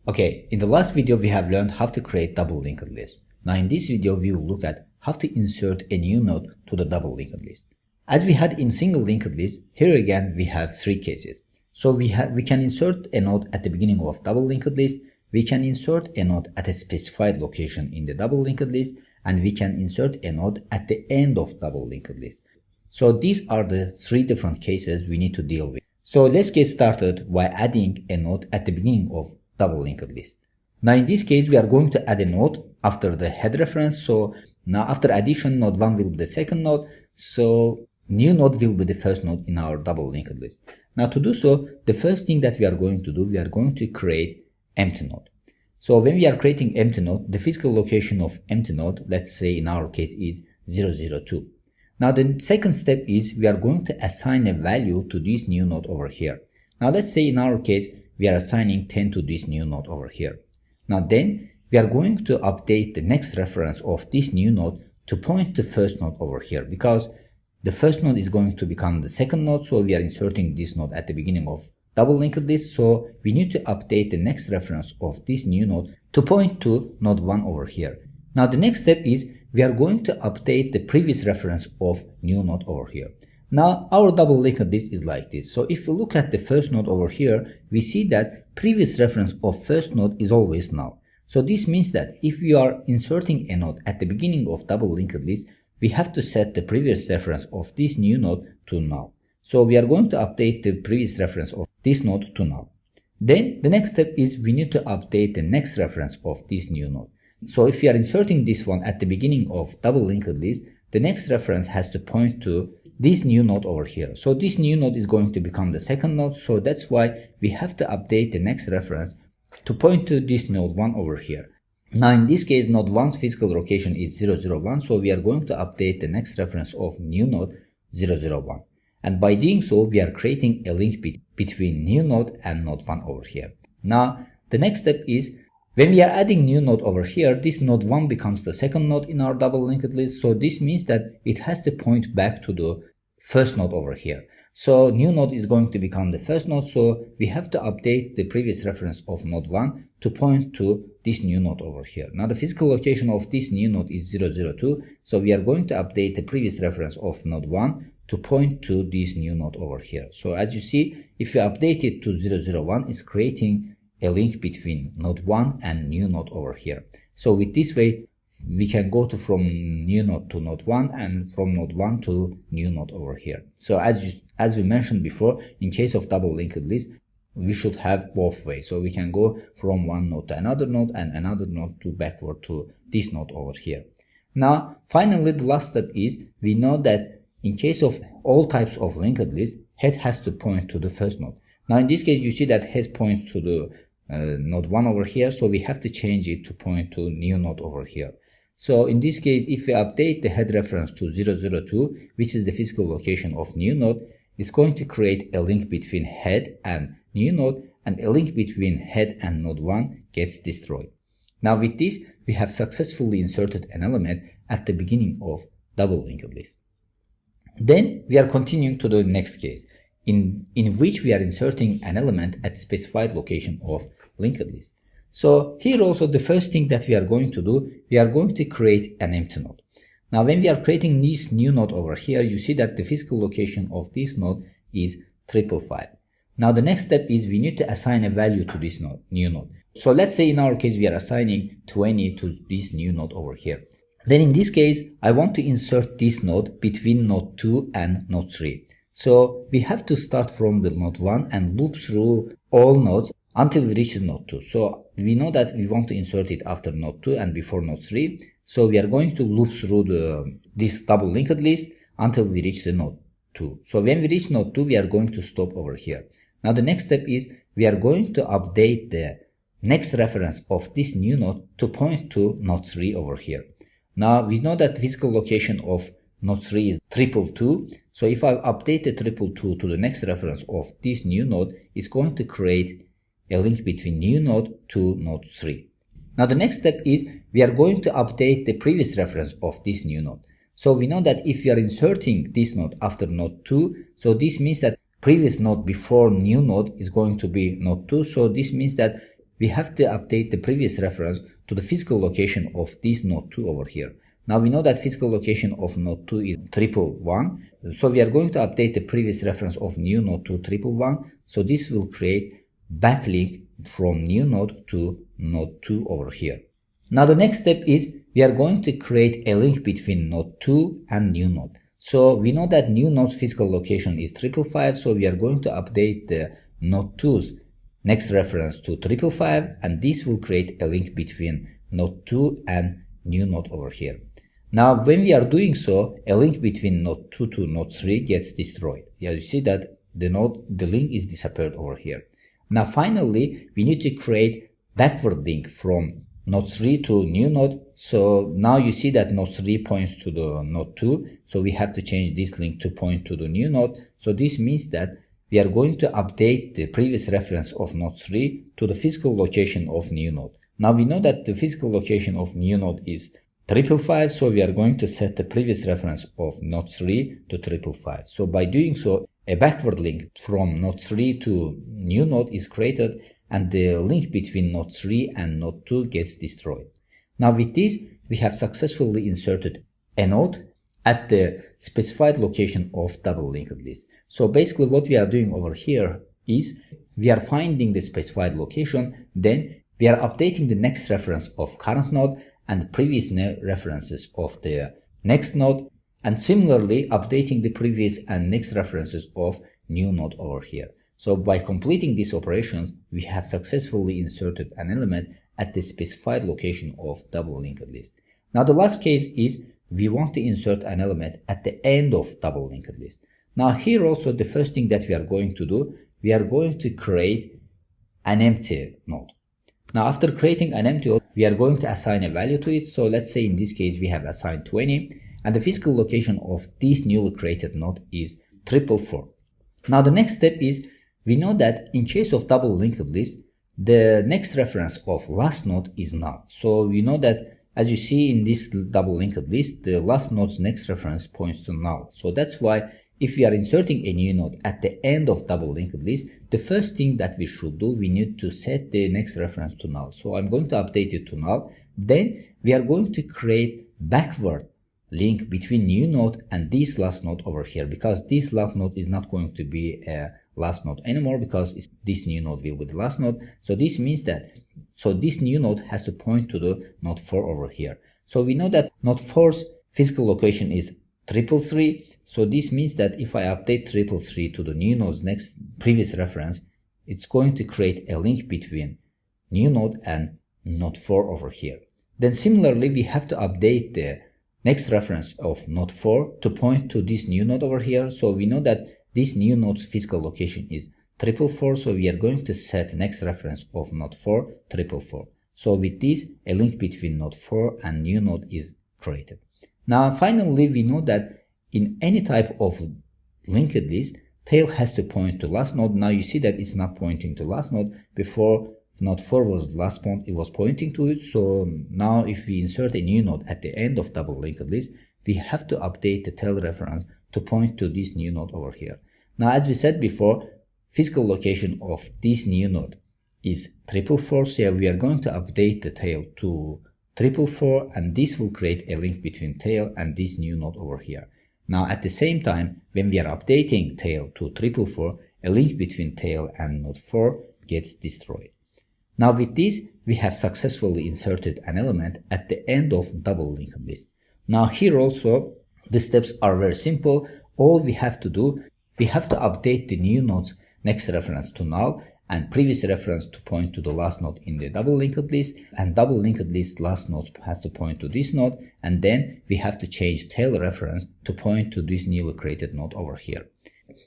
Okay, in the last video we have learned how to create double linked list. Now in this video we will look at how to insert a new node to the double linked list. As we had in single linked list, here again we have three cases. So we can insert a node at the beginning of double linked list, we can insert a node at a specified location in the double linked list, and we can insert a node at the end of double linked list. So these are the three different cases we need to deal with. So let's get started by adding a node at the beginning of double linked list. Now in this case we are going to add a node after the head reference. So now after addition, node 1 will be the second node, so new node will be the first node in our double linked list. Now to do so, the first thing that we are going to do, we are going to create empty node. So when we are creating empty node, the physical location of empty node, let's say in our case, is 002. Now the second step is we are going to assign a value to this new node over here. Now let's say in our case we are assigning 10 to this new node over here. Now then we are going to update the next reference of this new node to point to first node over here, because the first node is going to become the second node, so we are inserting this node at the beginning of double linked list, so we need to update the next reference of this new node to point to node 1 over here. Now the next step is we are going to update the previous reference of new node over here. Now our double linked list is like this. So if we look at the first node over here, we see that previous reference of first node is always null. So this means that if we are inserting a node at the beginning of double linked list, we have to set the previous reference of this new node to null. So we are going to update the previous reference of this node to null. Then the next step is we need to update the next reference of this new node. So if we are inserting this one at the beginning of double linked list, the next reference has to point to this new node over here. So this new node is going to become the second node, so that's why we have to update the next reference to point to this node 1 over here. Now in this case node 1's physical location is 001, so we are going to update the next reference of new node 001. And by doing so we are creating a link between new node and node 1 over here. Now the next step is when we are adding new node over here, this node 1 becomes the second node in our double linked list, so this means that it has to point back to the first node over here. So new node is going to become the first node, so we have to update the previous reference of node 1 to point to this new node over here. Now the physical location of this new node is 002, so we are going to update the previous reference of node 1 to point to this new node over here. So as you see, if you update it to 001, it's creating a link between node 1 and new node over here. So with this way we can go from new node to node 1 and from node 1 to new node over here. So as we mentioned before, in case of double linked list, we should have both ways. So we can go from one node to another node and another node to backward to this node over here. Now finally the last step is we know that in case of all types of linked list, head has to point to the first node. Now in this case you see that head points to the node 1 over here, so we have to change it to point to new node over here. So in this case, if we update the head reference to 002, which is the physical location of new node, it's going to create a link between head and new node, and a link between head and node 1 gets destroyed. Now with this, we have successfully inserted an element at the beginning of double linked list. Then we are continuing to the next case, in which we are inserting an element at specified location of linked list. So here also the first thing that we are going to do, we are going to create an empty node. Now when we are creating this new node over here, you see that the physical location of this node is 555. Now the next step is we need to assign a value to this node, new node. So let's say in our case we are assigning 20 to this new node over here. Then in this case I want to insert this node between node 2 and node 3. So we have to start from the node 1 and loop through all nodes until we reach the node 2. So we know that we want to insert it after node 2 and before node 3. So we are going to loop through this double linked list until we reach the node 2. So when we reach node 2, we are going to stop over here. Now the next step is we are going to update the next reference of this new node to point to node 3 over here. Now we know that the physical location of node 3 is 222. So if I update the 222 to the next reference of this new node, it's going to create a link between new node to node 3. Now the next step is we are going to update the previous reference of this new node. So we know that if we are inserting this node after node 2, so this means that previous node before new node is going to be node 2. So this means that we have to update the previous reference to the physical location of this node 2 over here. Now we know that physical location of node 2 is 111, so we are going to update the previous reference of new node to 111. So this will create backlink from new node to node 2 over here. Now the next step is we are going to create a link between node 2 and new node. So we know that new node's physical location is 555, so we are going to update the node 2's next reference to 555, and this will create a link between node 2 and new node over here. Now when we are doing so, a link between node 2 to node 3 gets destroyed. Yeah, you see that the link is disappeared over here. Now finally, we need to create backward link from node 3 to new node. So now you see that node 3 points to the node 2. So we have to change this link to point to the new node. So this means that we are going to update the previous reference of node 3 to the physical location of new node. Now we know that the physical location of new node is 555, so we are going to set the previous reference of node 3 to 555. So by doing so, a backward link from node 3 to new node is created, and the link between node 3 and node 2 gets destroyed. Now with this, we have successfully inserted a node at the specified location of double linked list. So basically what we are doing over here is we are finding the specified location, then we are updating the next reference of current node and the previous references of the next node, and similarly updating the previous and next references of new node over here. So by completing these operations, we have successfully inserted an element at the specified location of double linked list. Now the last case is we want to insert an element at the end of double linked list. Now here also the first thing that we are going to do, we are going to create an empty node. Now after creating an empty node, we are going to assign a value to it. So let's say in this case we have assigned 20, and the physical location of this newly created node is 444. Now the next step is we know that in case of double linked list, the next reference of last node is null. So we know that as you see in this double linked list, the last node's next reference points to null. So that's why if we are inserting a new node at the end of double linked list, the first thing that we should do, we need to set the next reference to null. So I'm going to update it to null. Then we are going to create backward link between new node and this last node over here, because this last node is not going to be a last node anymore, because this new node will be the last node. So this means that this new node has to point to the node 4 over here. So we know that node 4's physical location is 333. So this means that if I update 333 to the new node's next previous reference, it's going to create a link between new node and node 4 over here. Then similarly, we have to update the next reference of node 4 to point to this new node over here. So we know that this new node's physical location is 444, so we are going to set next reference of node 4 444. So with this, a link between node 4 and new node is created. Now finally, we know that in any type of linked list, tail has to point to last node. Now you see that it's not pointing to last node. Before node 4 was last point, it was pointing to it. So now if we insert a new node at the end of double linked list, we have to update the tail reference to point to this new node over here. Now as we said before, physical location of this new node is 444, so we are going to update the tail to 444, and this will create a link between tail and this new node over here. Now at the same time, when we are updating tail to 444, a link between tail and node 4 gets destroyed. Now with this, we have successfully inserted an element at the end of double linked list. Now here also, the steps are very simple. All we have to do, we have to update the new node's next reference to null and previous reference to point to the last node in the double linked list, and double linked list last node has to point to this node, and then we have to change tail reference to point to this newly created node over here.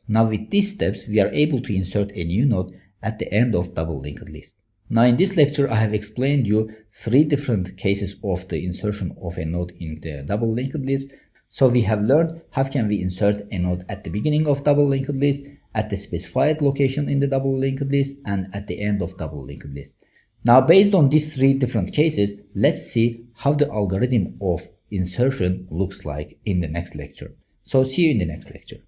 Now with these steps, we are able to insert a new node at the end of double linked list. Now in this lecture, I have explained you 3 different cases of the insertion of a node in the double linked list. So we have learned how can we insert a node at the beginning of double linked list, at the specified location in the double linked list, and at the end of double linked list. Now based on these 3 different cases, let's see how the algorithm of insertion looks like in the next lecture. So see you in the next lecture.